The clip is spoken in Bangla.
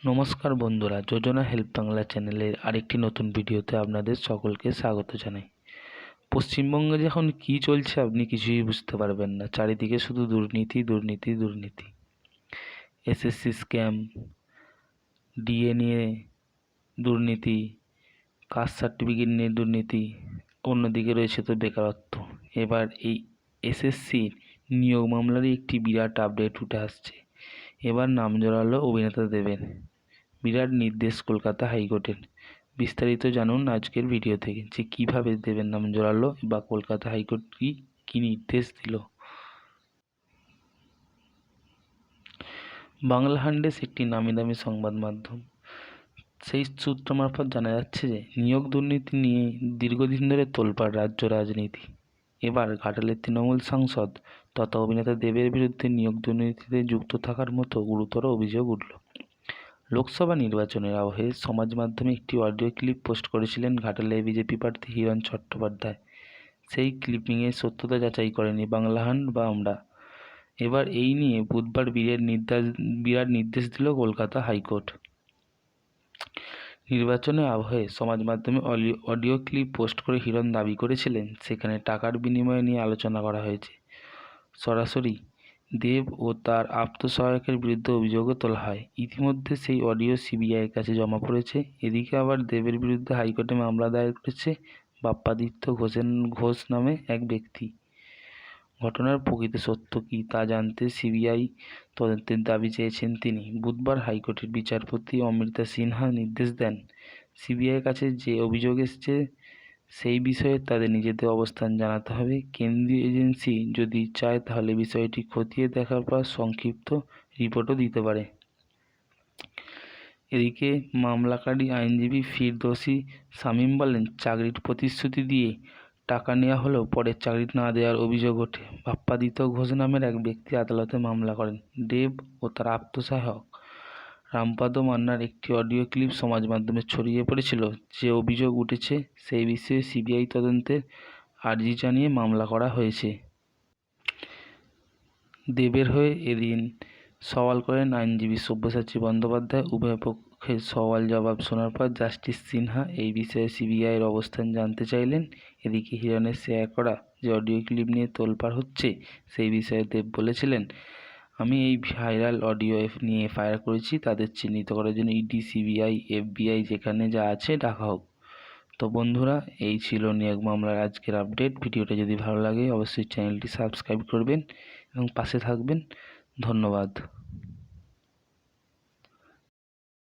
নমস্কার বন্ধুরা, যোজনা হেল্প বাংলা চ্যানেলের আরেকটি নতুন ভিডিওতে আপনাদের সকলকে স্বাগত জানাই। পশ্চিমবঙ্গে যখন কি চলছে আপনি কিছুই বুঝতে পারবেন না। চারিদিকে শুধু দুর্নীতি দুর্নীতি দুর্নীতি। এসএসসি স্ক্যাম, ডিএ নিয়ে দুর্নীতি, কাস্ট সার্টিফিকেট নিয়ে দুর্নীতি, অন্যদিকে রয়েছে তো বেকারত্ব। এবার এই এসএসসি নিয়োগ মামলারই একটি বিরাট আপডেট উঠে আসছে। এবার নাম জড়ালো অভিনেতা দেবের। বিরাট নির্দেশ কলকাতা হাইকোর্টের। বিস্তারিত জানুন আজকের ভিডিও থেকে যে কীভাবে দেবের নাম জড়ালো বা কলকাতা হাইকোর্ট কী নির্দেশ দিল। বাংলা হান্ডেস একটি নামি দামি সংবাদ মাধ্যম। সেই সূত্র মারফত জানা যাচ্ছে যে নিয়োগ দুর্নীতি নিয়ে দীর্ঘদিন ধরে তোলপাড় রাজ্য রাজনীতি। এবার ঘাটালের তৃণমূল সাংসদ তথা অভিনেতা দেবের বিরুদ্ধে নিয়োগ দুর্নীতিতে যুক্ত থাকার মতো গুরুতর অভিযোগ উঠল। লোকসভা নির্বাচনের আবহে সমাজ মাধ্যমে একটি অডিও ক্লিপ পোস্ট করেছিলেন ঘাটালের বিজেপি প্রার্থী হিরণ চট্টোপাধ্যায়। সেই ক্লিপিংয়ের সত্যতা যাচাই করেনি বাংলাহান্ড বা আমরা। এবার এই নিয়ে বুধবার বিরাট নির্দেশ দিল কলকাতা হাইকোর্ট। নির্বাচনের আবহে সমাজ মাধ্যমে অডিও ক্লিপ পোস্ট করে হিরণ দাবি করেছিলেন সেখানে টাকার বিনিময় নিয়ে আলোচনা করা হয়েছে। সরাসরি দেব ও তার আপ্তসহায়কের বিরুদ্ধে অভিযোগও তোলা হয়। ইতিমধ্যে সেই অডিও সিবিআইয়ের কাছে জমা পড়েছে। এদিকে আবার দেবের বিরুদ্ধে হাইকোর্টে মামলা দায়ের করেছে বাপ্পাদিত্য ঘোষ নামে এক ব্যক্তি। ঘটনার প্রকৃত সত্য কী তা জানতে সিবিআই তদন্তের দাবি চেয়েছেন তিনি। বুধবার হাইকোর্টের বিচারপতি অমৃতা সিনহা নির্দেশ দেন, সিবিআইয়ের কাছে যে অভিযোগ এসেছে সেই বিষয়ে তাদের নিজেদের অবস্থান জানাতে হবে। কেন্দ্রীয় এজেন্সি যদি চায় তাহলে বিষয়টি খতিয়ে দেখার পর সংক্ষিপ্ত রিপোর্টও দিতে পারে। এদিকে মামলাকারী আইনজীবী ফিরদৌসী শামীম বলেন, চাকরির প্রতিশ্রুতি দিয়ে টাকা নেওয়া হলেও পরে চাকরি না দেওয়ার অভিযোগ ওঠে। বাপ্পাদিত্য ঘোষ নামের এক ব্যক্তি আদালতে মামলা করেন। দেব ও তার আপ্তসহায়ক রামপদ মান্নার একটি অডিও ক্লিপ সমাজ মাধ্যমে ছড়িয়ে পড়েছিল। যে অভিযোগ উঠেছে সেই বিষয়ে সিবিআই তদন্তের আর্জি জানিয়ে মামলা করা হয়েছে। দেবের হয়ে এদিন সওয়াল করেন আইনজীবী সব্যসাচী বন্দ্যোপাধ্যায়। উভয় পক্ষের সওয়াল জবাব শোনার পর জাস্টিস সিনহা এই বিষয়ে সিবিআইয়ের অবস্থান জানতে চাইলেন। এদিকে হিরণের শেয়ার করা যে অডিও ক্লিপ নিয়ে তোলপাড় হচ্ছে সেই বিষয়ে দেব বলেছিলেন, আমি এই ভাইরাল অডিও নিয়ে এফআইআর করেছি। তাদের চিহ্নিত করার জন্য ইডি, সিবিআই, এফবিআই যেখানে যা আছে ডাকা হোক। তো বন্ধুরা, এই ছিল নিয়োগ মামলার আজকের আপডেট। ভিডিওটা যদি ভালো লাগে অবশ্যই চ্যানেলটি সাবস্ক্রাইব করবেন এবং পাশে থাকবেন। ধন্যবাদ।